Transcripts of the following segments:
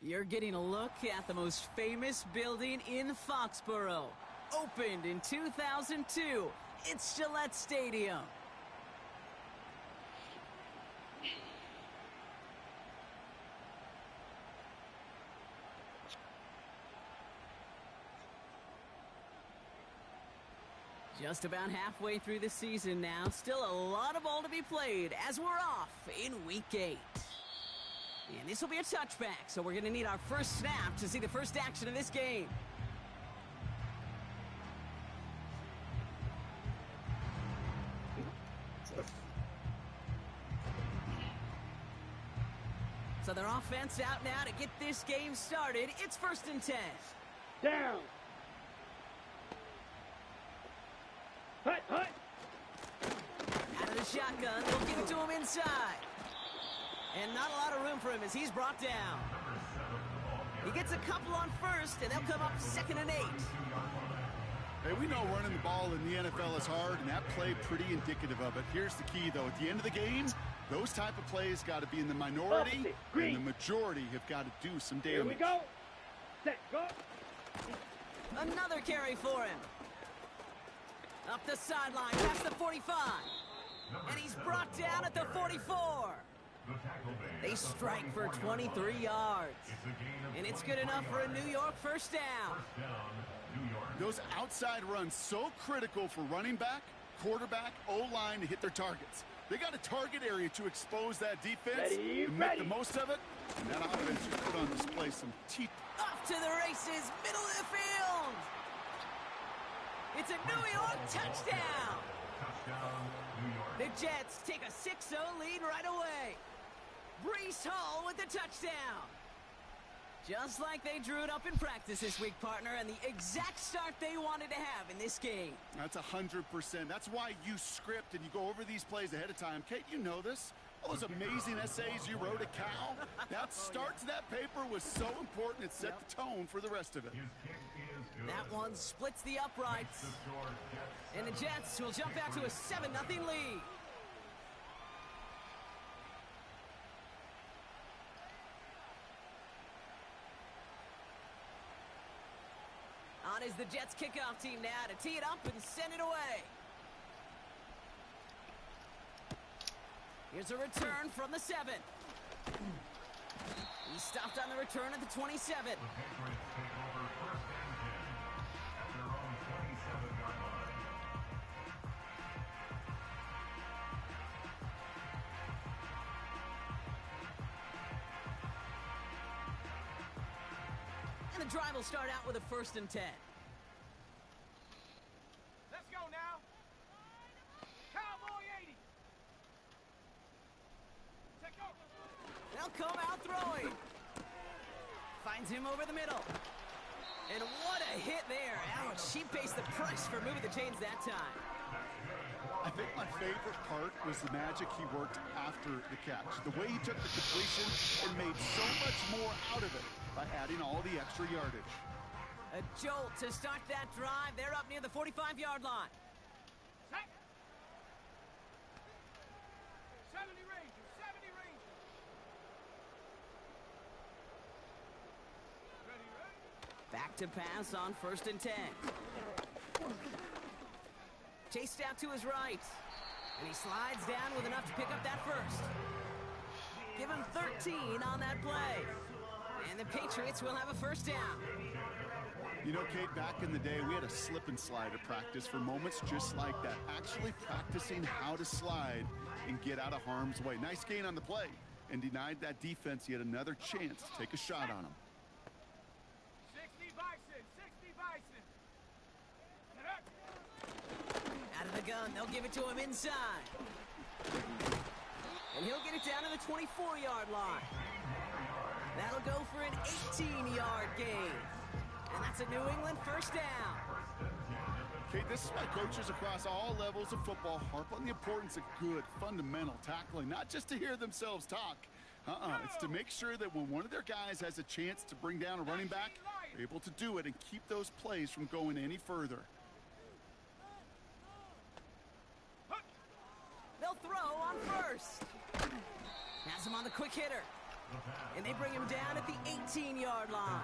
You're getting a look at the most famous building in Foxborough. Opened in 2002, it's Gillette Stadium. Just about halfway through the season now. Still a lot of ball to be played as we're off in Week 8. And this will be a touchback, so we're going to need our first snap to see the first action of this game. So their offense out now to get this game started. It's 1st and 10. Down. Hut, hut. Out of the shotgun, they'll give it to him inside. And not a lot of room for him as he's brought down. He gets a couple on first, and they'll come up 2nd and 8. Hey, we know running the ball in the NFL is hard, and that play pretty indicative of it. Here's the key, though. At the end of the game, those type of plays got to be in the minority, and the majority have got to do some damage. Here we go. Set, go. Another carry for him. Up the sideline, past the 45. And he's brought down at the 44. They strike for 23 yards. And it's good enough for a New York first down. Those outside runs so critical for running back, quarterback, O-line to hit their targets. They got a target area to expose that defense and make the most of it. And that offense just put on display some teeth. Off to the races, middle of the field. It's a New York touchdown. The Jets take a 6-0 lead right away. Breece Hall with the touchdown. Just like they drew it up in practice this week, partner, and the exact start they wanted to have in this game. That's 100%. That's why you script and you go over these plays ahead of time. Kate, you know this. All those amazing essays you wrote at Cal. That start to that paper was so important. It set the tone for the rest of it. That one splits the uprights. And the Jets will jump out to a 7-0 lead. On is the Jets kickoff team now to tee it up and send it away. Here's a return from the 7. He stopped on the return at the 27. And the drive will start out with a 1st and 10. Let's go now. Cowboy 80. Take off. They'll come out throwing. Finds him over the middle. And what a hit there. Ouch, she pays the price for moving the chains that time. I think my favorite part was the magic he worked after the catch. The way he took the completion and made so much more out of it by adding all the extra yardage. A jolt to start that drive. They're up near the 45-yard line. 70 Rangers, 70 Rangers. Ready, ready. Back to pass on 1st and 10. Chased out to his right. And he slides down with enough to pick up that first. Give him 13 on that play. And the Patriots will have a first down. You know, Kate, back in the day, we had a slip and slide at practice for moments just like that. Actually practicing how to slide and get out of harm's way. Nice gain on the play. And denied that defense yet another chance to take a shot on him. 60 Bison, 60 Bison. Out of the gun, they'll give it to him inside. And he'll get it down to the 24-yard line. That'll go for an 18-yard gain. And that's a New England first down. Kate, this is why coaches across all levels of football harp on the importance of good, fundamental tackling, not just to hear themselves talk. It's to make sure that when one of their guys has a chance to bring down a running back, they're able to do it and keep those plays from going any further. They'll throw on first. Has him on the quick hitter. And they bring him down at the 18-yard line.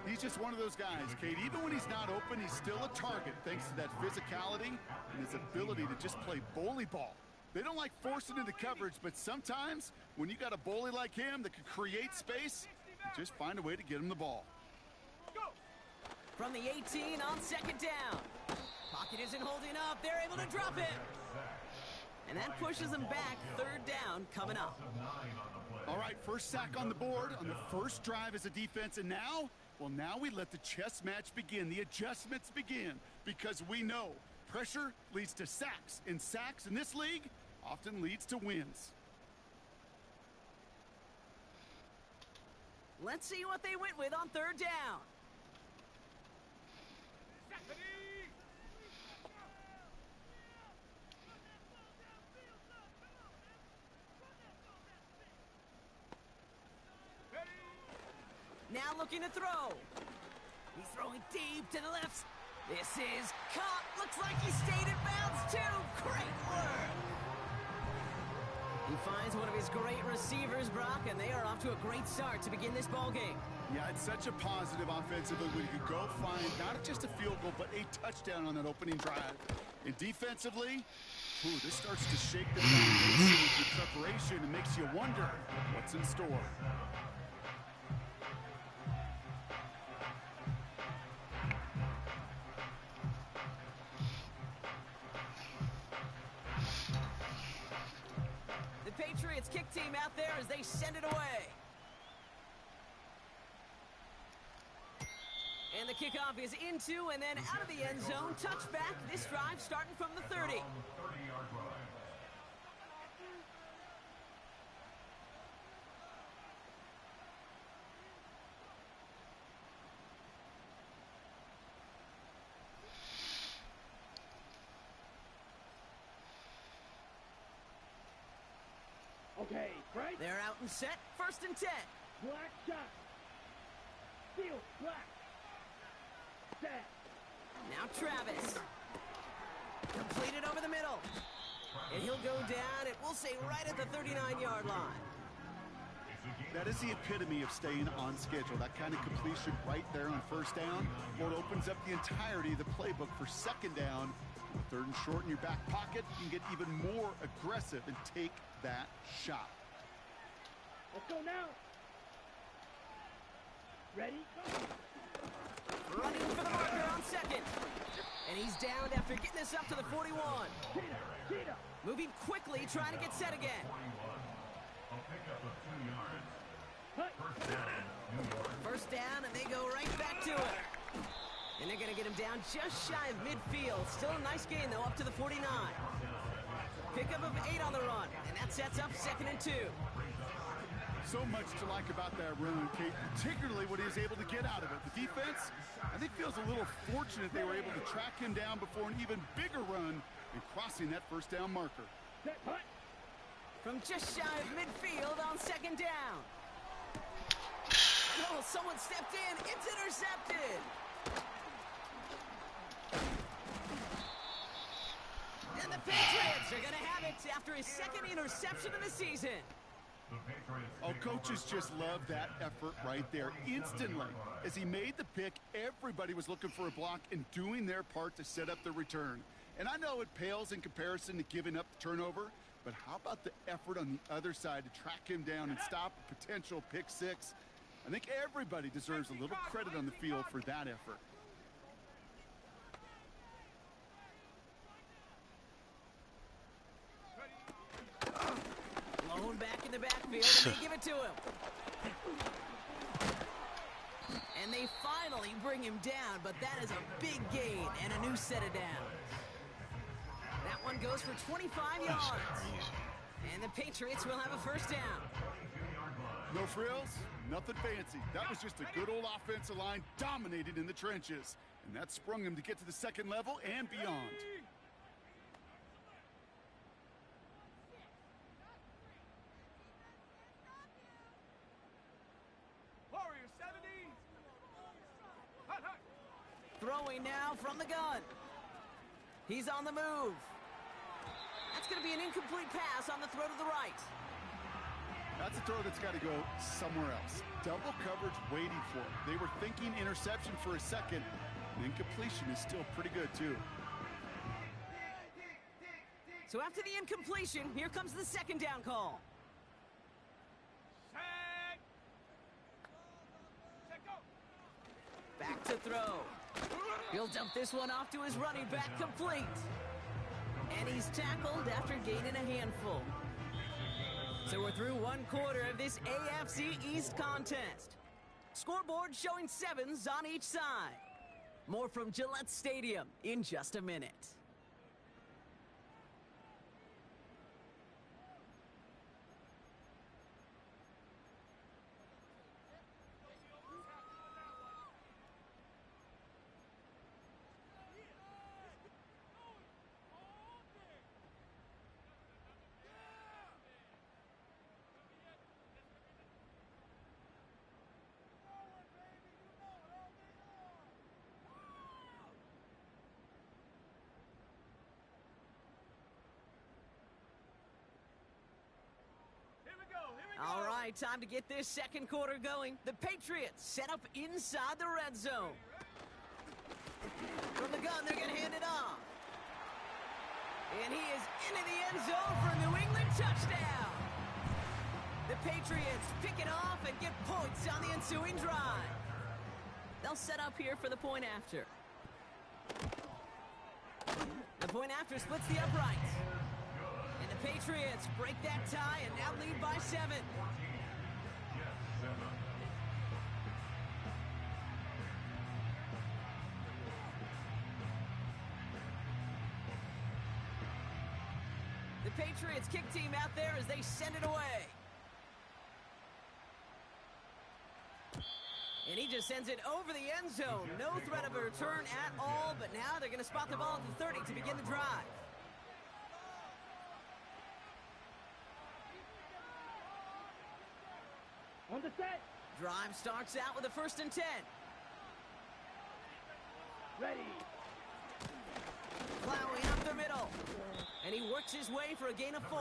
He's just one of those guys, Kate. Even when he's not open, he's still a target thanks to that physicality and his ability to just play bully ball. They don't like forcing into coverage, but sometimes when you got a bully like him that can create space, you just find a way to get him the ball. From the 18 on second down. Pocket isn't holding up. They're able to drop it. And that pushes them back. Third down coming up. All right, first sack on the board on the first drive as a defense. And now, well, now we let the chess match begin. The adjustments begin because we know pressure leads to sacks. And sacks in this league often leads to wins. Let's see what they went with on third down. Now looking to throw. He's throwing deep to the left. This is caught. Looks like he stayed in bounds too. Great work. He finds one of his great receivers, Brock, and they are off to a great start to begin this ball game. Yeah, it's such a positive offensively when you go find not just a field goal, but a touchdown on that opening drive. And defensively, this starts to shake the foundation of your preparation and makes you wonder what's in store. Patriots kick team out there as they send it away. And the kickoff is into and then out of the end zone. Touchback. This drive starting from the 30. Okay, right? They're out and set. First and 10. Black shot. Steal, black. Set. Now Travis. Completed over the middle. And he'll go down, it will say right at the 39-yard line. That is the epitome of staying on schedule. That kind of completion right there on first down. Well, it opens up the entirety of the playbook for second down. Third and short in your back pocket, you can get even more aggressive and take that shot. Let's go now. Ready? Go. Running for the marker on second. And he's down after getting this up to the 41. Cheetah. Moving quickly, trying to get set again. First down, and they go right back to it. And they're going to get him down just shy of midfield. Still a nice gain, though, up to the 49. Pickup of 8 on the run, and that sets up second and 2. So much to like about that run, Kate, particularly what he was able to get out of it. The defense, I think, feels a little fortunate they were able to track him down before an even bigger run and crossing that first down marker. From just shy of midfield on second down. Oh, someone stepped in. It's intercepted. And the Patriots are going to have it after his second interception of the season. Oh, coaches just love that effort right there. Instantly, as he made the pick, everybody was looking for a block and doing their part to set up the return. And I know it pales in comparison to giving up the turnover, but how about the effort on the other side to track him down and stop a potential pick six? I think everybody deserves a little credit on the field for that effort. Blown back in the backfield, and they give it to him. And they finally bring him down, but that is a big gain and a new set of downs. That one goes for 25 yards. And the Patriots will have a first down. No frills, nothing fancy. That was just a good old offensive line dominated in the trenches. And that sprung him to get to the second level and beyond. Warrior 70. Hut, hut. Throwing now from the gun. He's on the move. That's going to be an incomplete pass on the throw to the right. That's a throw that's got to go somewhere else. Double coverage waiting for it. They were thinking interception for a second, and incompletion is still pretty good, too. So after the incompletion, here comes the second down call. Set. Set, go. Back to throw. He'll dump this one off to his running back, complete. And he's tackled after gaining a handful. So we're through one quarter of this AFC East contest. Scoreboard showing 7s on each side. More from Gillette Stadium in just a minute. All right, time to get this second quarter going. The Patriots set up inside the red zone. From the gun, they're going to hand it off. And he is into the end zone for a New England touchdown. The Patriots pick it off and get points on the ensuing drive. They'll set up here for the point after. The point after splits the uprights. And the Patriots break that tie and now lead by 7. The Patriots kick team out there as they send it away. And he just sends it over the end zone. No threat of a return at all, but now they're going to spot the ball at the 30 to begin the drive. On the set. Drive starts out with a 1st and 10. Ready. Plowing up the middle. And he works his way for a gain of 4.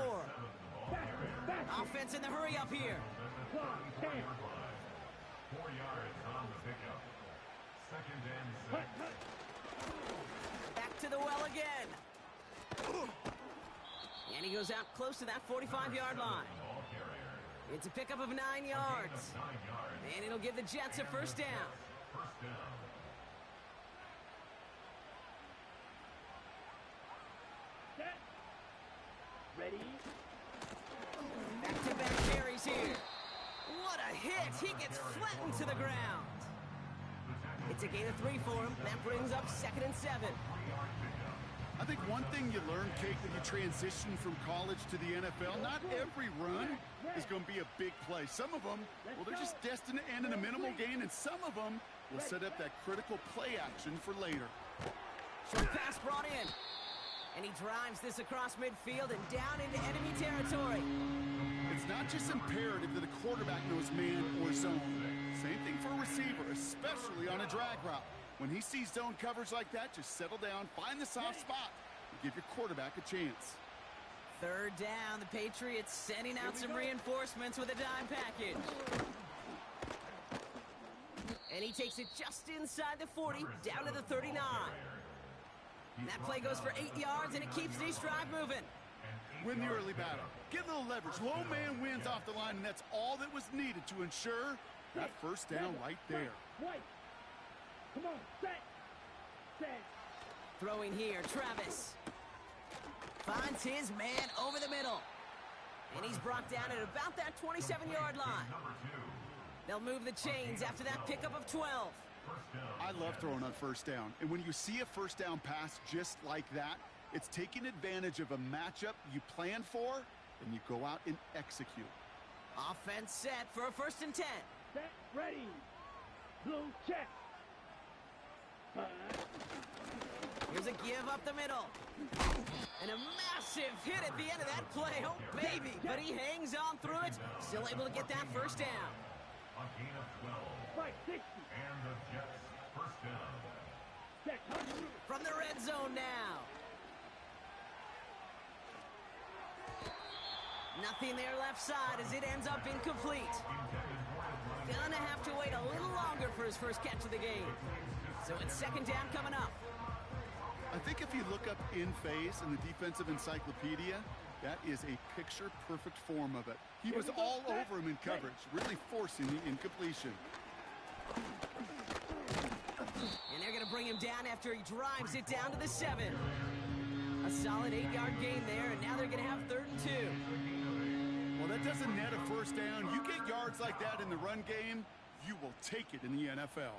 Faster. Offense in the hurry up here. Clock, 10. 4 yards on the pickup. 2nd and 6. Hut, hut. Back to the well again. And he goes out close to that 45-yard line. Ball carrier. It's a pickup of 9 yards. 9 yards. And it'll give the Jets a 1st down. 1st down. Set. Ready. Back-to-back carries here. What a hit! He gets flattened to the ground. It's a gain of 3 for him. That brings up 2nd and 7. I think one thing you learn, Kate, when you transition from college to the NFL, not every run is going to be a big play. Some of them, well, they're just destined to end in a minimal gain, and some of them will set up that critical play action for later. Short pass brought in. And he drives this across midfield and down into enemy territory. It's not just imperative that the quarterback knows man or zone. Same thing for a receiver, especially on a drag route. When he sees zone coverage like that, just settle down, find the soft spot, and give your quarterback a chance. 3rd down, the Patriots sending out some reinforcements with a dime package. And he takes it just inside the 40, down to the 39. And that play goes for 8 yards, and it keeps this drive moving. Win the early battle. Get a little leverage. Low man wins off the line, and that's all that was needed to ensure that 1st down right there. White. Come on, set. Set. Throwing here, Travis. Finds his man over the middle. And he's brought down at about that 27-yard line. They'll move the chains after that pickup of 12. I love throwing on 1st down. And when you see a 1st down pass just like that, it's taking advantage of a matchup you plan for, and you go out and execute. Offense set for a 1st and 10. Set. Ready. Blue check. Here's a give up the middle. And a massive hit at the end of that play. Oh, baby. But he hangs on through it. Still able to get that 1st down. A gain of 12. 560. And the Jets 1st down. Set. From the red zone now. Nothing there left side as it ends up incomplete. Gonna have to wait a little longer for his first catch of the game. So it's second down coming up. I think if you look up in phase in the defensive encyclopedia, that is a picture-perfect form of it. He was all over him in coverage, really forcing the incompletion. And they're going to bring him down after he drives it down to the 7. A solid 8-yard gain there, and now they're going to have 3rd and 2. Well, that doesn't net a first down. You get yards like that in the run game, you will take it in the NFL.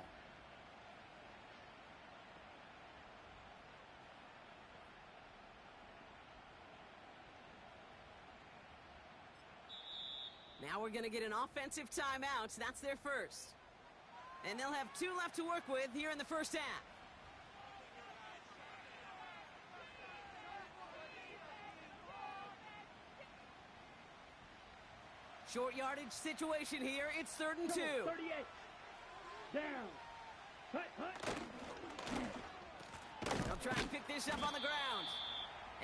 Now we're going to get an offensive timeout. That's their first. And they'll have 2 left to work with here in the first half. Short yardage situation here. It's 3rd and 2. 38. Down. Hut, hut. They'll try and pick this up on the ground.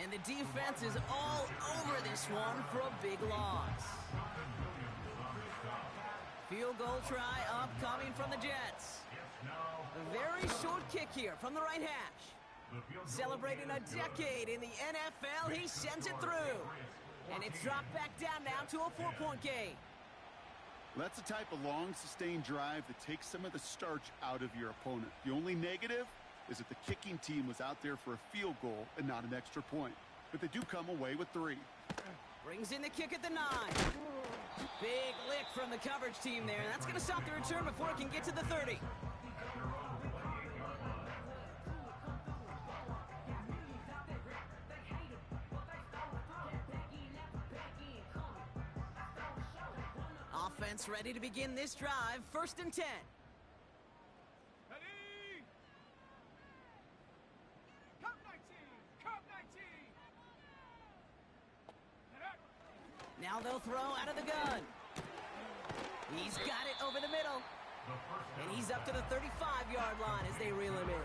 And the defense is all over this one for a big loss. Field goal try upcoming from the Jets. A very short kick here from the right hash. Celebrating a decade in the NFL, he sends it through. And it's dropped back down now to a 4-point game. That's the type of long, sustained drive that takes some of the starch out of your opponent. The only negative is that the kicking team was out there for a field goal and not an extra point. But they do come away with 3. Brings in the kick at the 9. Big lick from the coverage team there. That's going to stop the return before it can get to the 30. Offense ready to begin this drive. 1st and 10. Ready. Cup 19. Cup 19. Now they'll throw out of the gun. He's got it over the middle. And he's up to the 35-yard line as they reel him in.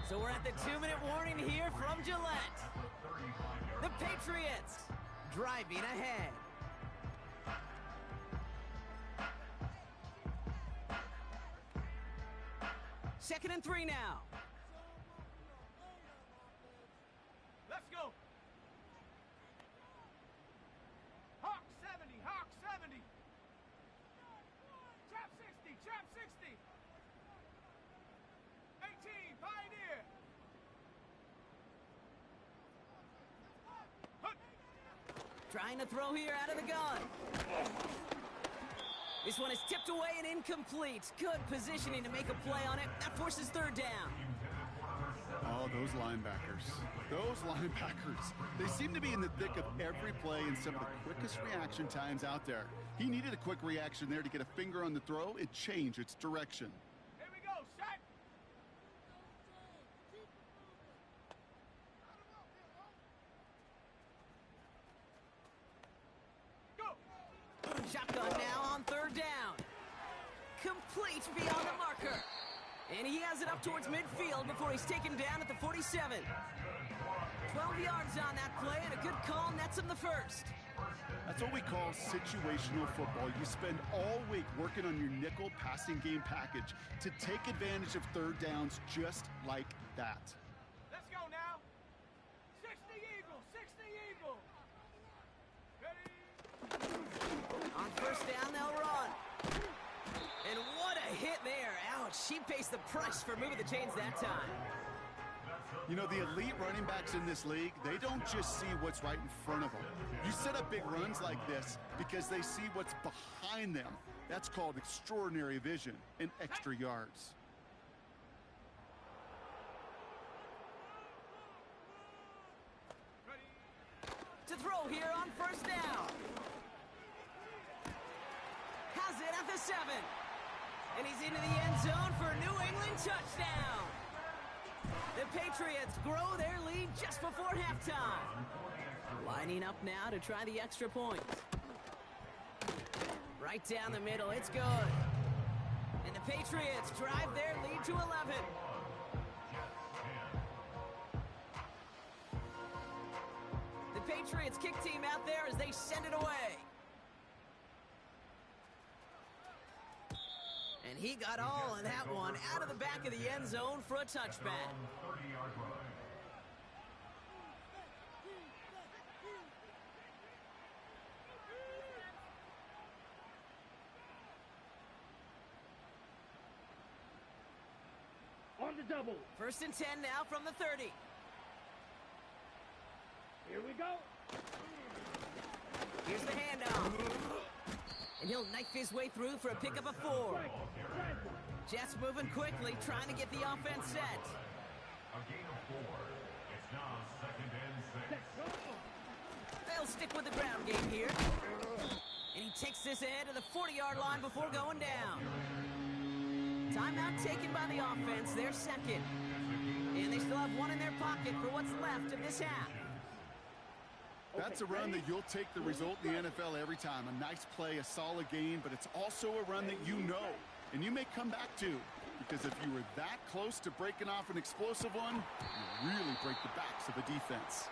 So we're at the 2-minute warning here from Gillette. The Patriots driving ahead. Second and 3 now. Let's go. Hawk 70. Hawk 70. Trap 60. Trap 60. 18. Pioneer. Trying to throw here out of the gun. This one is tipped away and incomplete. Good positioning to make a play on it. That forces 3rd down. Oh, those linebackers. Those linebackers. They seem to be in the thick of every play and some of the quickest reaction times out there. He needed a quick reaction there to get a finger on the throw. It changed its direction. Here we go. Set. Shotgun now on 3rd down. Complete beyond the marker. And he has it up towards midfield before he's taken down at the 47. 12 yards on that play, and a good call nets him the first. That's what we call situational football. You spend all week working on your nickel passing game package to take advantage of 3rd downs just like that. Let's go now. 60 Eagle. 60 Eagle. Ready. On 1st down, they'll run. And what a hit there. Ouch, she pays the price for moving the chains that time. You know, the elite running backs in this league, they don't just see what's right in front of them. You set up big runs like this because they see what's behind them. That's called extraordinary vision and extra yards. To throw here on 1st down. Has it at the 7. And he's into the end zone for a New England touchdown. The Patriots grow their lead just before halftime. Lining up now to try the extra point. Right down the middle, it's good. And the Patriots drive their lead to 11. Patriots kick team out there as they send it away. And he got all of that one out of the back of the end zone for a touchback. 30-yard line. On the double. 1st and 10 now from the 30. Here we go. Here's the handoff. And he'll knife his way through for a pickup of 4. Jets moving quickly, trying to get the offense set. A gain of 4. It's now 2nd and 6. They'll stick with the ground game here. And he takes this ahead to the 40-yard line before going down. Timeout taken by the offense, their second. And they still have one in their pocket for what's left of this half. That's a run that you'll take the result in the NFL every time. A nice play, a solid game, but it's also a run that you know and you may come back to. Because if you were that close to breaking off an explosive one, you really break the backs of a defense.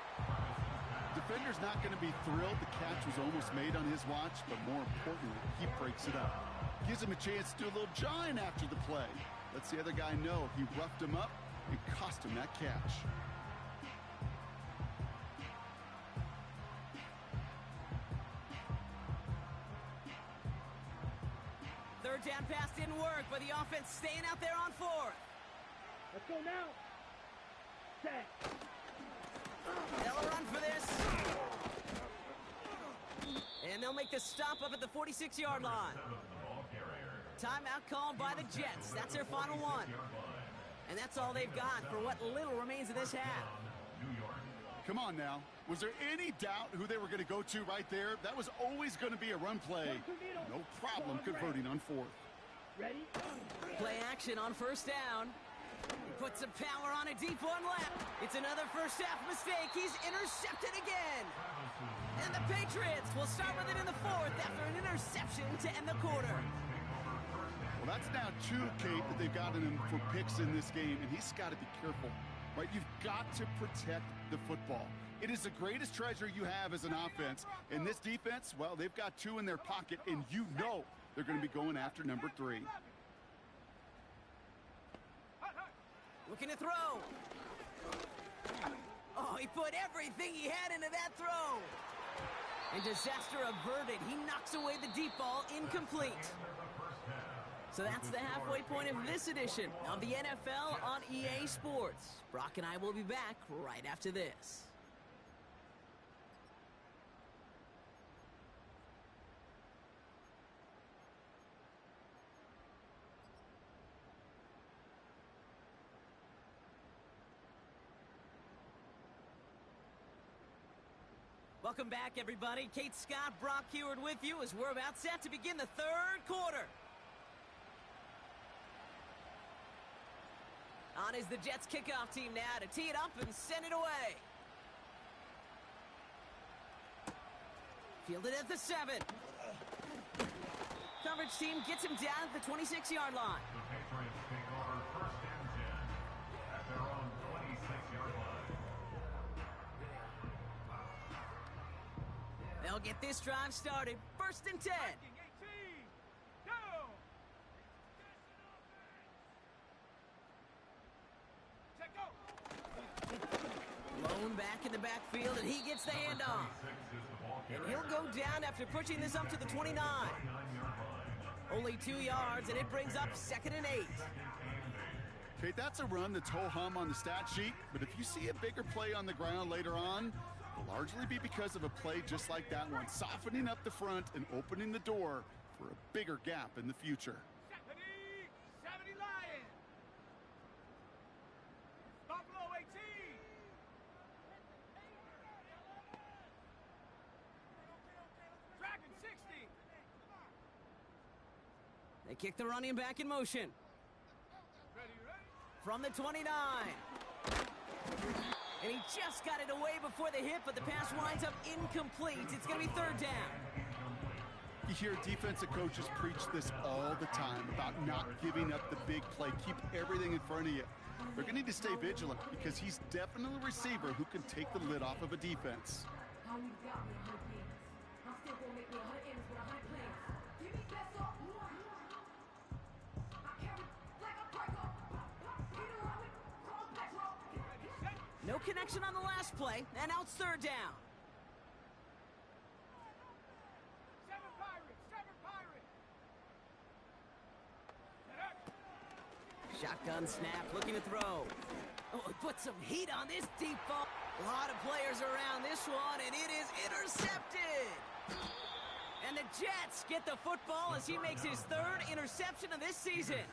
Defender's not going to be thrilled the catch was almost made on his watch, but more importantly, he breaks it up. Gives him a chance to do a little jawing after the play. Lets the other guy know he roughed him up and cost him that catch. Third down pass didn't work, but the offense staying out there on 4th. Let's go now. Set. They'll run for this. And they'll make the stop up at the 46-yard line. Timeout called by the Jets. That's their final one. And that's all they've got for what little remains of this half. Come on now. Was there any doubt who they were going to go to right there? That was always going to be a run play. No problem converting on 4th. Ready? Play action on 1st down. He puts some power on a deep one left. It's another first half mistake. He's intercepted again. And the Patriots will start with it in the 4th after an interception to end the quarter. Well, that's now 2, Kate, that they've gotten him for picks in this game, and he's got to be careful. Right? You've got to protect the football. It is the greatest treasure you have as an offense. In this defense, well, they've got 2 in their pocket, and you know they're going to be going after number 3. Looking to throw. Oh, he put everything he had into that throw. And disaster averted. He knocks away the deep ball, incomplete. So that's the halfway point of this edition of the NFL on EA Sports. Brock and I will be back right after this. Welcome back, everybody. Kate Scott, Brock Heward with you as we're about set to begin the 3rd quarter. On is the Jets kickoff team now to tee it up and send it away. Fielded at the 7. Coverage team gets him down at the 26-yard line. The Patriots take over 1st and 10 at their own 26-yard line. They'll get this drive started. 1st and 10. 18. Go. Check go. Blown back in the backfield, and he gets the handoff. And he'll go down after pushing this up to the 29. Only 2 yards, and it brings up 2nd and 8. Kate, that's a run that's ho-hum on the stat sheet, but if you see a bigger play on the ground later on, it'll largely be because of a play just like that one, softening up the front and opening the door for a bigger gap in the future. 70 Lions. Buffalo 18. Dragon 60. They kick the running back in motion. Ready? From the 29. And he just got it away before the hit, but the pass winds up incomplete. It's going to be 3rd down. You hear defensive coaches preach this all the time about not giving up the big play. Keep everything in front of you. They're going to need to stay vigilant because he's definitely a receiver who can take the lid off of a defense. don't need to doubt me 100 games. I'm still gonna make me 100 M's with 100 plans. Give me best up. I carry like a breaker. Peter Rowan, call Petro. No connection on the last play, and now it's third down. Seven Pirates, seven Pirates. Set up. Shotgun snap, looking to throw. Oh, put some heat on this deep ball. A lot of players around this one, and it is intercepted. And the Jets get the football as he makes his third interception of this season.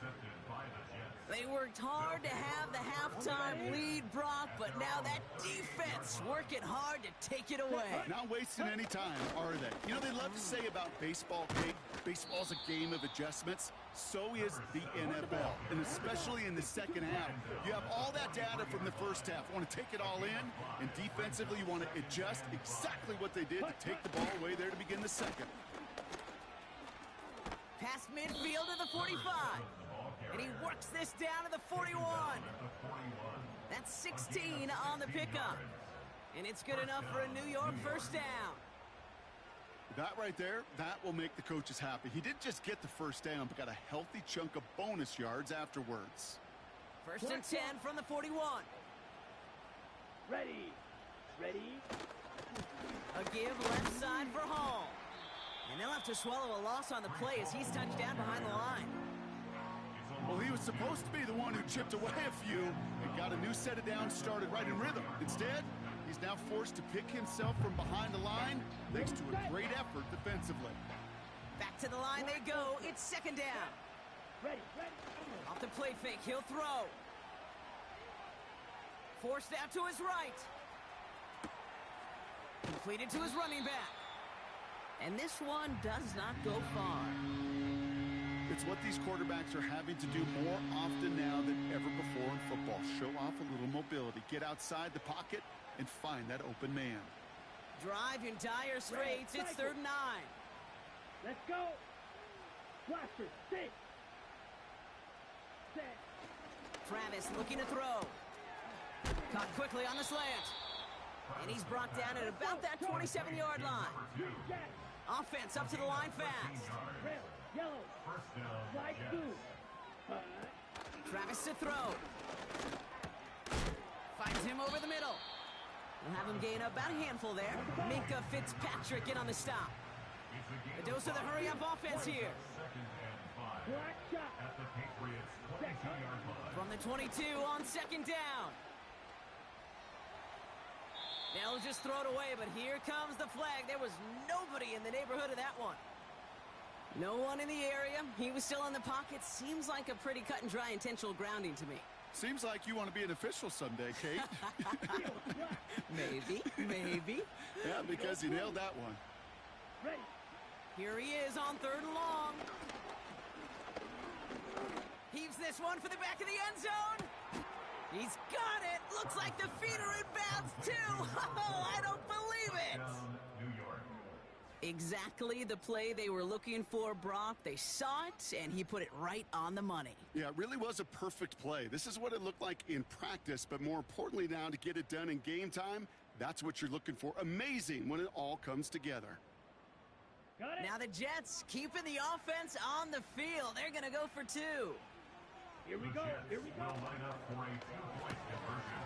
They worked hard to have the halftime lead, Brock, but now that defense working hard to take it away. Not wasting any time, are they? You know, they love to say about baseball, Kate, baseball's a game of adjustments. So is the NFL, and especially in the second half. You have all that data from the first half. You want to take it all in, and defensively you want to adjust exactly what they did to take the ball away there to begin the second. Past midfield to the 45. And he works this down to the 41. That's 16 on the pickup. And it's good enough for a New York first down. That right there, that will make the coaches happy. He didn't just get the first down, but got a healthy chunk of bonus yards afterwards. First and 10 from the 41. Ready. Ready. A give left side for Hall. And they'll have to swallow a loss on the play as he's touched down behind the line. Well, he was supposed to be the one who chipped away a few and got a new set of downs started right in rhythm. Instead, he's now forced to pick himself from behind the line thanks to a great effort defensively. Back to the line they go. It's second down. Ready. Off the play fake, he'll throw. Forced out to his right. Completed to his running back. And this one does not go far. It's what these quarterbacks are having to do more often now than ever before in football. Show off a little mobility. Get outside the pocket and find that open man. Drive in dire straits. It's third and 9. Let's go. Blaster, sit. Set. Travis looking to throw. Caught quickly on the slant. And he's brought down at about that 27-yard line. Offense up to the line fast. Red, yellow, slide through. Travis to throw. Finds him over the middle. We'll have him gain about a handful there. Minka Fitzpatrick in on the stop. A dose of the hurry-up offense here. Black shot. At the Patriots 22-yard line. From the 22 on second down. They'll just throw it away, but here comes the flag. There was nobody in the neighborhood of that one. No one in the area. He was still in the pocket. Seems like a pretty cut and dry intentional grounding to me. Seems like you want to be an official someday, Kate. Maybe. Yeah, because he nailed that one. Ready. Here he is on third and long. Heaves this one for the back of the end zone. He's got it. Looks like the feet are in bounds, too. Oh, I don't believe it. New York. Exactly the play they were looking for, Brock. They saw it, and he put it right on the money. Yeah, it really was a perfect play. This is what it looked like in practice, but more importantly now to get it done in game time, that's what you're looking for. Amazing when it all comes together. Got it. Now the Jets keeping the offense on the field. They're going to go for 2. Here we go. Here we go. Will line up for a 2-point conversion.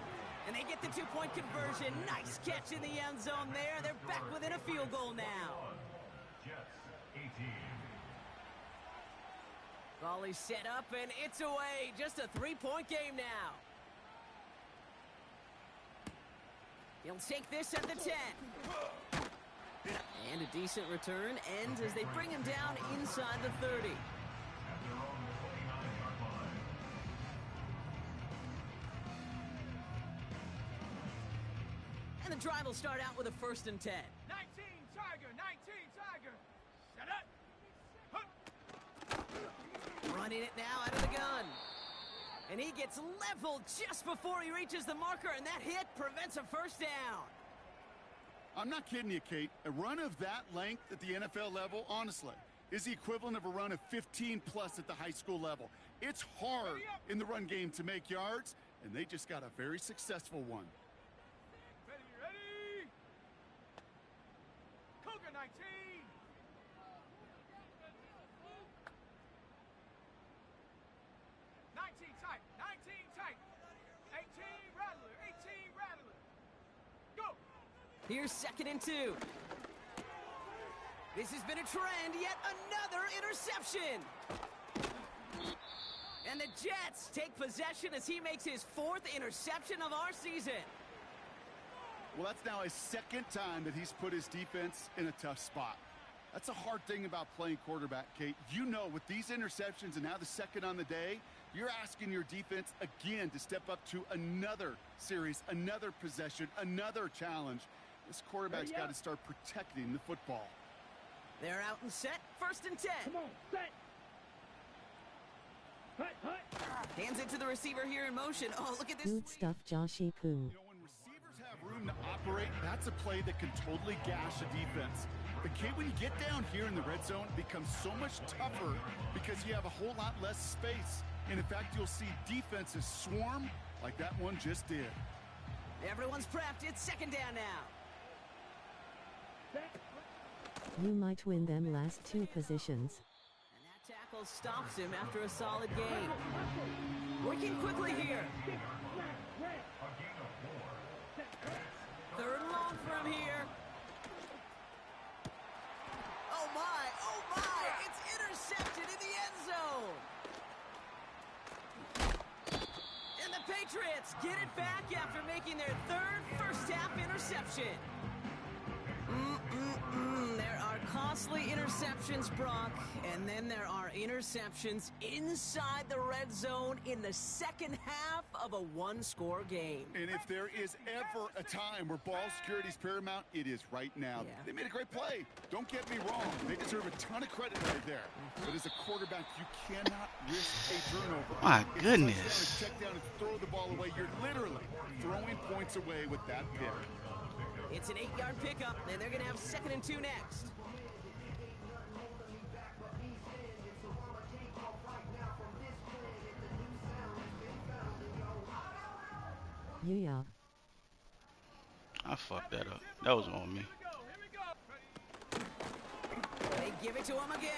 And they get the 2-point conversion. Nice catch in the end zone there. They're back within a field goal now. Jets 18. Volley set up, and it's away. Just a 3-point game now. He'll take this at the 10. And a decent return ends as they bring him down inside the 30. At their own 29-yard line. And the drive will start out with a first and 10. 19 Tiger, 19 Tiger. Set up. Running it now out of the gun. And he gets leveled just before he reaches the marker, and that hit prevents a first down. I'm not kidding you, Kate. A run of that length at the NFL level, honestly, is the equivalent of a run of 15-plus at the high school level. It's hard in the run game to make yards, and they just got a very successful one. Ready, ready. Here's 2nd and 2. This has been a trend, yet another interception. And the Jets take possession as he makes his 4th interception of our season. Well, that's now his 2nd time that he's put his defense in a tough spot. That's a hard thing about playing quarterback, Kate. You know, with these interceptions and now the 2nd on the day, you're asking your defense again to step up to another series, another possession, another challenge. This quarterback's got to start protecting the football. They're out and set. 1st and 10. Come on, set. Hands it to the receiver here in motion. Oh, look at this. Good stuff, Joshy Poo. You know, when receivers have room to operate, that's a play that can totally gash a defense. But Kate, when you get down here in the red zone, it becomes so much tougher because you have a whole lot less space. And in fact, you'll see defenses swarm like that one just did. Everyone's prepped. It's 2nd down now. You might win them last 2 positions. And that tackle stops him after a solid gain. Working quickly here. 3rd and long for him here. Oh my, it's intercepted in the end zone. And the Patriots get it back after making their 3rd first-half interception. There are costly interceptions, Brock, and then there are interceptions inside the red zone in the 2nd half of a 1-score game. And if there is ever a time where ball security is paramount, it is right now. Yeah. They made a great play. Don't get me wrong. They deserve a ton of credit right there. But as a quarterback, you cannot risk a turnover. My If goodness. you check down and throw the ball away, you're literally throwing points away with that pick. It's an 8-yard pickup, and they're going to have 2nd and 2 next. Yeah. I fucked that up. That was on me. They give it to him again.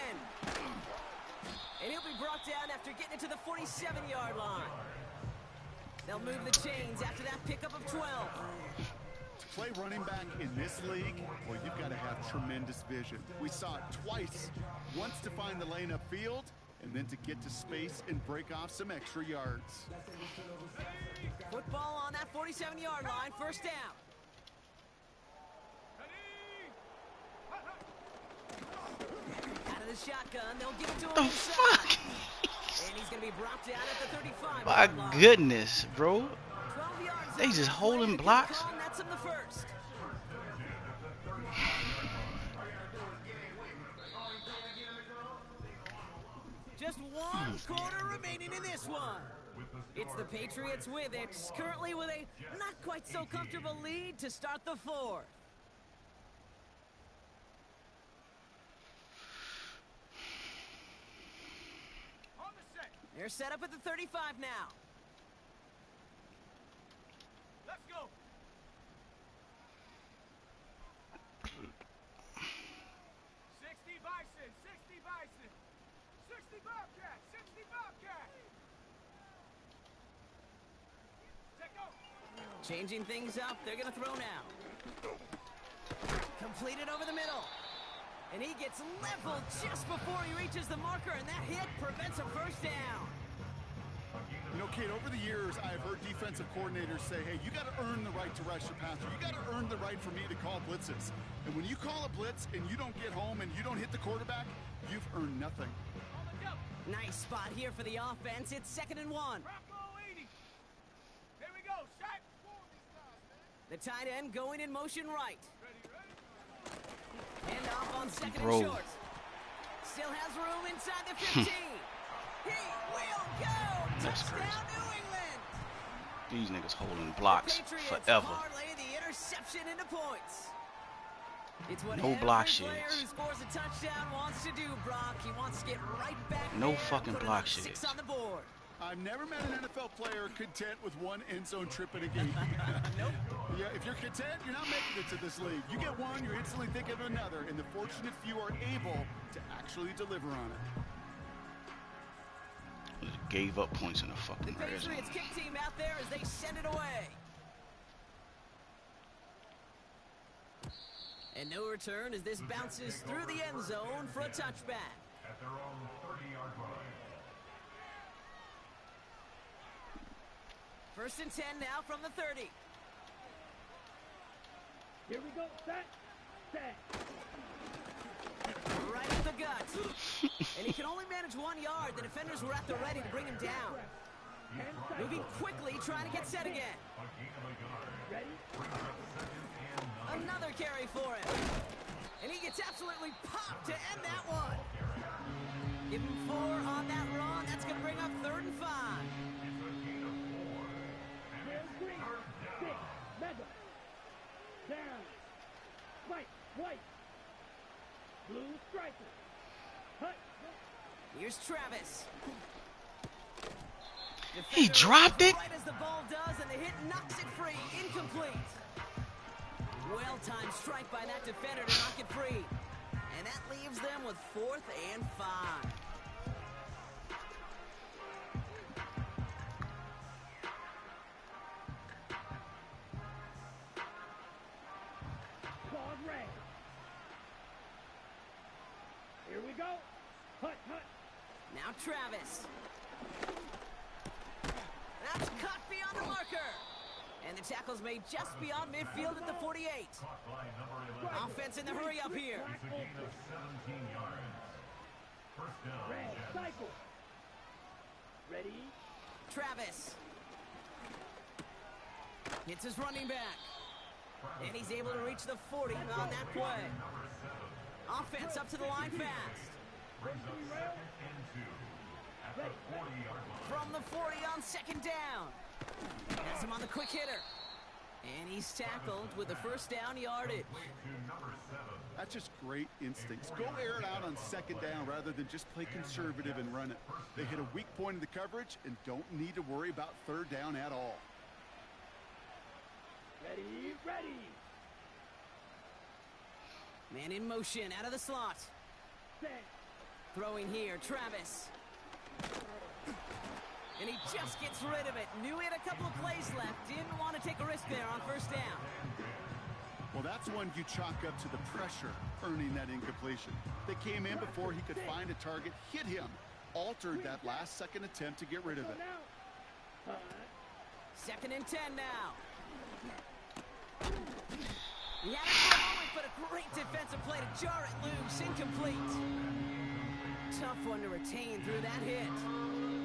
And he'll be brought down after getting it to the 47-yard line. They'll move the chains after that pickup of 12. To play running back in this league, well, you've got to have tremendous vision. We saw it twice. Once to find the lane upfield, and then to get to space and break off some extra yards. Football on that 47-yard line, 1st down. Out of the shotgun, they'll give it to him The inside. fuck? And he's going to be brought down at the 35. My goodness, bro. 12 yards They on just the holding play to get blocks. called, and that's him the 1st. Just 1 quarter remaining in this one. It's the Patriots with it, currently with a not quite so comfortable lead to start the 4th. They're set up at the 35 now. Let's go. 60 Bison, 60 Bison, 60 Bobcat, 60 Bobcat. Take go. Changing things up, they're going to throw now. Completed over the middle. And he gets leveled just before he reaches the marker, and that hit prevents a 1st down. You know, Kate, over the years, I've heard defensive coordinators say, hey, you got to earn the right to rush your passer. You got to earn the right for me to call blitzes. And when you call a blitz and you don't get home and you don't hit the quarterback, you've earned nothing. Nice spot here for the offense. It's 2nd and 1. Bronco 80. Here we go. Shot. The tight end going in motion right. Ready. Hand off on 2nd Bro. and short. Still has room inside the 15. He will go. That's Touchdown, crazy. New England. These niggas holding blocks Patriots forever. parlay the interception into points. It's what No every block player shades. who scores a touchdown wants to do, Brock. He wants to get right back No there, fucking put block another 6 shades. on the board. I've never met an NFL player content with 1 end zone trip in a game. Nope. Yeah, if you're content, you're not making it to this league. You get one, you're instantly thinking of another, and the fortunate few are able to actually deliver on it. Gave up points in the The fucking red zone. Patriots kick team out there as they send it away. And no return as this bounces through the end zone for a touchback. At their own 30-yard line. First and 10 now from the 30. Here we go. Set. Right at the gut. And he can only manage 1 yard. The defenders were at the ready to bring him down. Moving quickly, trying to get set again. Another carry for him. And he gets absolutely popped to end that one. Give him 4 on that run. That's going to bring up 3rd and 5. Down. White. Blue striker. Hut. Here's Travis. He Defender dropped it? right as the ball does, and the hit knocks it free. Incomplete. Well-timed strike by that defender to knock it free. And that leaves them with 4th and 5. Claude Ray. Here we go. Hut. Now Travis. That's caught beyond the marker. And the tackle's made just beyond midfield at the 48. Offense in the hurry up here. It's a gain of 17 yards. First down. Red Jets. cycle. Ready. Travis. Hits his running back. And he's able to reach the 40 on that play. Offense up to the line fast. Brings up 2nd and 2 at the 40-yard line. From the 40 on 2nd down. Has him on the quick hitter. And he's tackled with the first down yardage. To number 7. That's just great instincts. Go air it out on 2nd down rather than just play conservative and run it. They hit a weak point in the coverage and don't need to worry about 3rd down at all. Ready. Man in motion out of the slot. Set. Throwing here, Travis. And he just gets rid of it. Knew he had a couple of plays left. Didn't want to take a risk there on 1st down. Well, that's one you chalk up to the pressure earning that incompletion. They came in before he could find a target, hit him, altered that last-second attempt to get rid of it. 2nd and 10 now. He had it for a moment, but a great defensive play to jar it loose. Incomplete. Tough one to retain through that hit.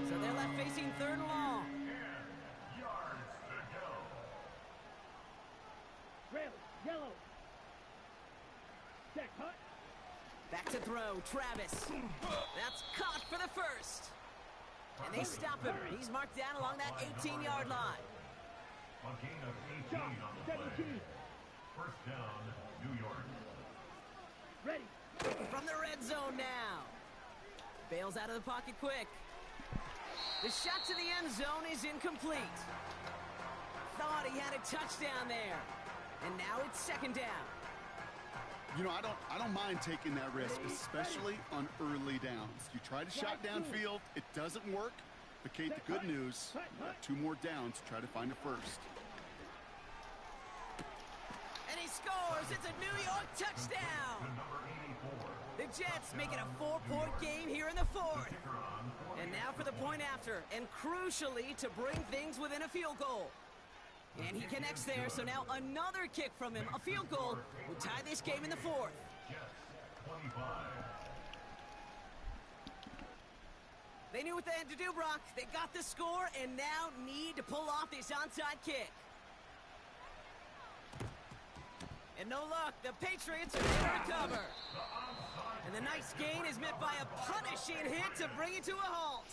So they're left facing 3rd and long. 10 yards to go. Rail. Yellow. Check. Hut. Back to throw, Travis. That's caught for the 1st. And they stop him. He's marked down along that 18-yard line. A gain of 18 on the play. 17. First down, New York. Ready. From the red zone now. Bails out of the pocket quick. The shot to the end zone is incomplete. Thought he had a touchdown there. And now it's 2nd down. You know, I don't mind taking that risk, especially on early downs. You try to shot downfield, it doesn't work. But Kate, the good news, you got 2 more downs to try to find a 1st. And he scores. It's a New York touchdown. The Jets make it a 4-point game here in the 4th. And now for the point after, and crucially to bring things within a field goal. And he connects there, so now another kick from him, a field goal, will tie this game in the 4th. They knew what they had to do, Brock. They got the score and now need to pull off this onside kick. And no luck, the Patriots are there to recover. And the nice gain is met by a punishing hit to bring it to a halt.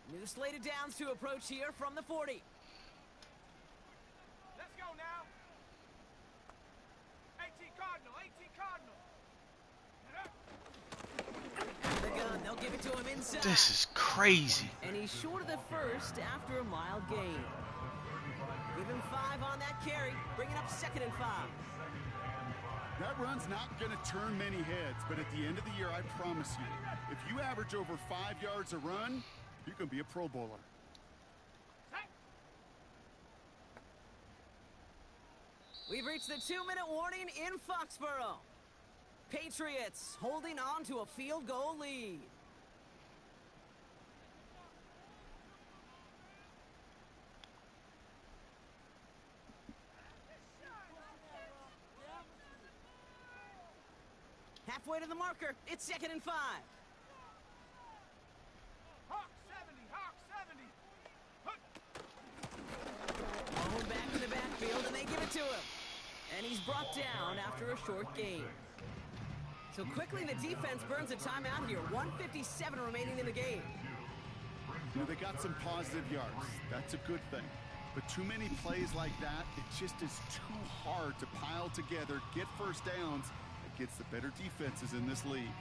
New slate of downs to approach here from the 40. Let's go now. 18 Cardinal. The gun, they'll give it to him inside. This is crazy. And he's short of the 1st after a mild gain. Give him 5 on that carry, bringing up 2nd and 5. That run's not going to turn many heads, but at the end of the year, I promise you, if you average over 5 yards a run, you can be a Pro Bowler. We've reached the 2-minute warning in Foxborough. Patriots holding on to a field goal lead. Halfway to the marker. It's 2nd and 5. Hawk 70, Hawk 70. Blown back in the backfield, and they give it to him. And he's brought down after a short gain. So quickly the defense burns a timeout here. 1:57 remaining in the game. You know, they got some positive yards. That's a good thing. But too many plays like that, it just is too hard to pile together, get first downs against the better defenses in this league.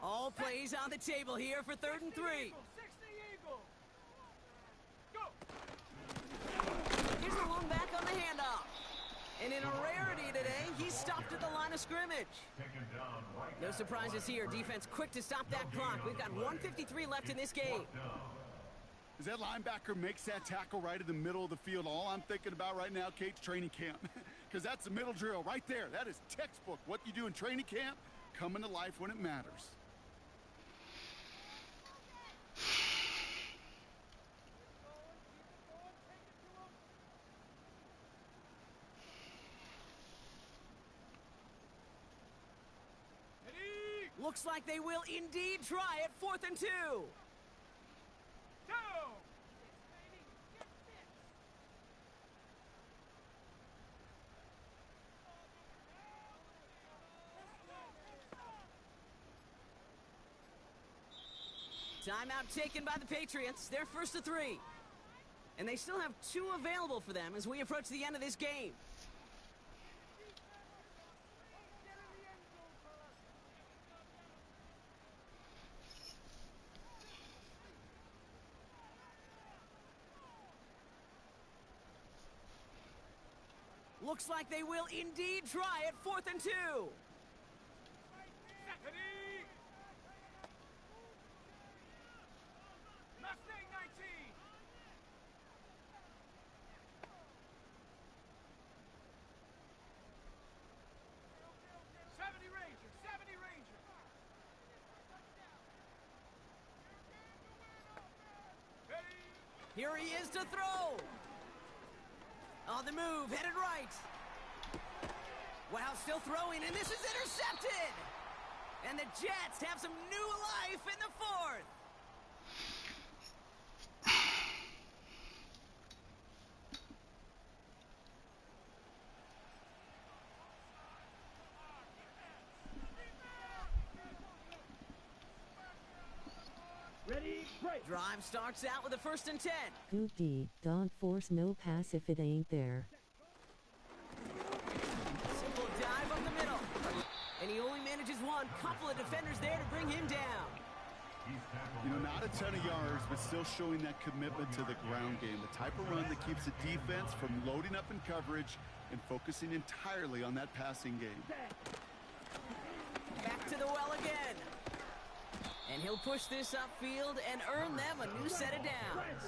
All plays on the table here for 3rd and 3. 60 Eagle. Go. Here's the long back on the handoff. And in a rarity today, he stopped at the line of scrimmage. No surprises here. Defense quick to stop that clock. We've got 1:53 left in this game. As that linebacker makes that tackle right in the middle of the field, all I'm thinking about right now, Kate's training camp. Because that's the middle drill right there. That is textbook. What you do in training camp, coming to life when it matters. Looks like they will indeed try it. 4th and 2. Go. Timeout taken by the Patriots. They're 1st to 3. And they still have 2 available for them as we approach the end of this game. Looks like they will indeed try it. 4th and 2. Mustang 19. Ranger, 70 Ranger. Here he is to throw. On the move, headed right. Wow, still throwing, and this is intercepted. And the Jets have some new life in the 4th. Ready, break. Drive starts out with a 1st and 10. Good D, don't force no pass if it ain't there. Simple dive up the middle. And he only manages one. Couple of defenders there to bring him down. You know, not a ton of yards, but still showing that commitment to the ground game. The type of run that keeps the defense from loading up in coverage and focusing entirely on that passing game. Back to the well again. And he'll push this upfield and earn them a new set of downs.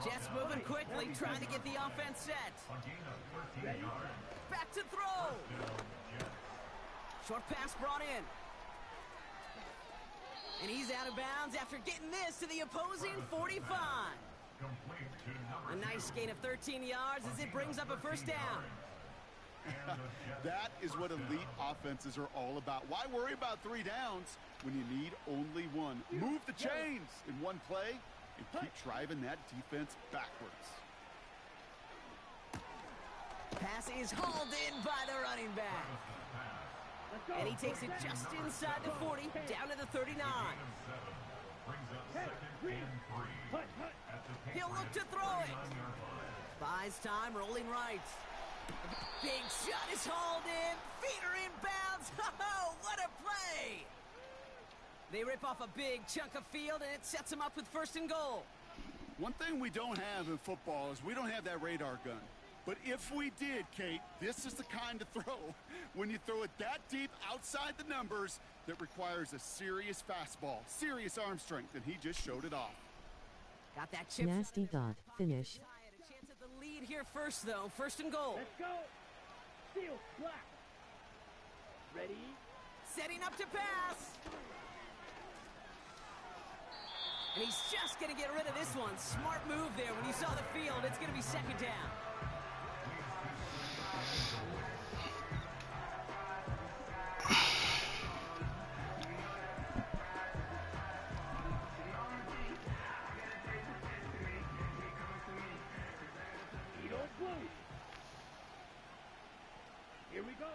Jets moving quickly, trying to get the offense set. Back to throw. Short pass brought in. And he's out of bounds after getting this to the opposing 45. A nice gain of 13 yards as it brings up a 1st down. That is what elite offenses are all about. Why worry about 3 downs when you need only 1? Move the chains in one play and keep driving that defense backwards. Pass is hauled in by the running back. And he takes it just inside the 40, down to the 39. He'll look to throw it. Buys time, rolling right. Big shot is hauled in. Feet are inbounds. Oh, what a play! They rip off a big chunk of field, and it sets them up with 1st and goal. One thing we don't have in football is we don't have that radar gun. But if we did, Kate, this is the kind of throw, when you throw it that deep outside the numbers, that requires a serious fastball, serious arm strength, and he just showed it off. Got that chip. Nasty dot. Finish. A chance at the lead here first, though. 1st and goal. Let's go. Steal. Block. Ready. Setting up to pass. And he's just going to get rid of this one. Smart move there. When you saw the field, it's going to be 2nd down. Here we go.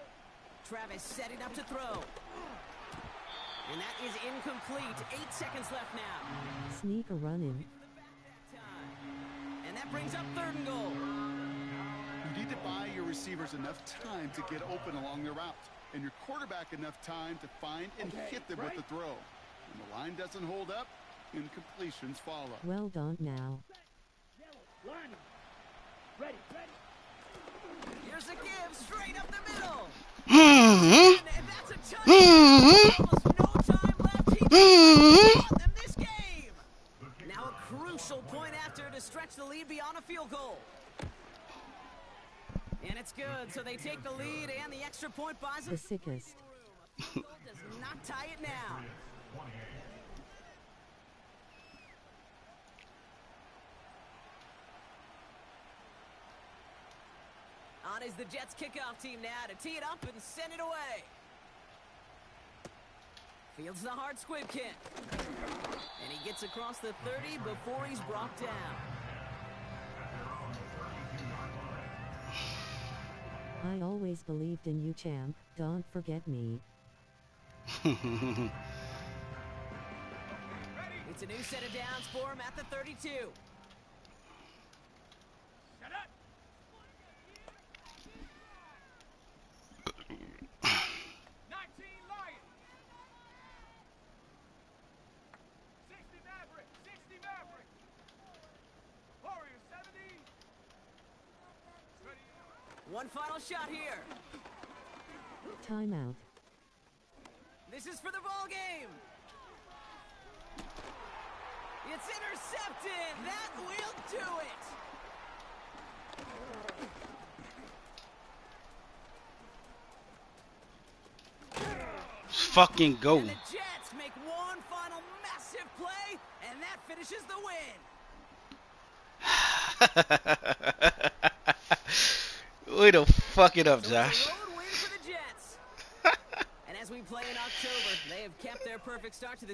Travis setting up to throw. And that is incomplete. 8 seconds left now. Sneak a run in. And that brings up 3rd and goal. You need to buy your receivers enough time to get open along their route, and your quarterback enough time to find and hit them with the throw. When the line doesn't hold up, incompletions follow. Well done now. Yellow. Line. Ready. Here's a give straight up the middle. Mm-hmm. And that's a touchdown. Almost no time left. He won them this game. Now a crucial point after to stretch the lead beyond a field goal. And it's good, so they take the lead, and the extra point buys them. The sickest. A field goal does not tie it now. On is the Jets kickoff team now to tee it up and send it away. Fields the hard squib kick. And he gets across the 30 before he's brought down. I always believed in you, champ. Don't forget me. It's a new set of downs for him at the 32. Shut up. 19 Lions. 60 Maverick. 60 Maverick. Warriors 70. Ready. One final shot here. Timeout. This is for the ball game. It's intercepted. That will do it. Let's fucking go. And the Jets make one final massive play, and that finishes the win. Way to fuck it up, So Josh. it's a road win for the Jets. And as we play in October, they have kept their perfect start to the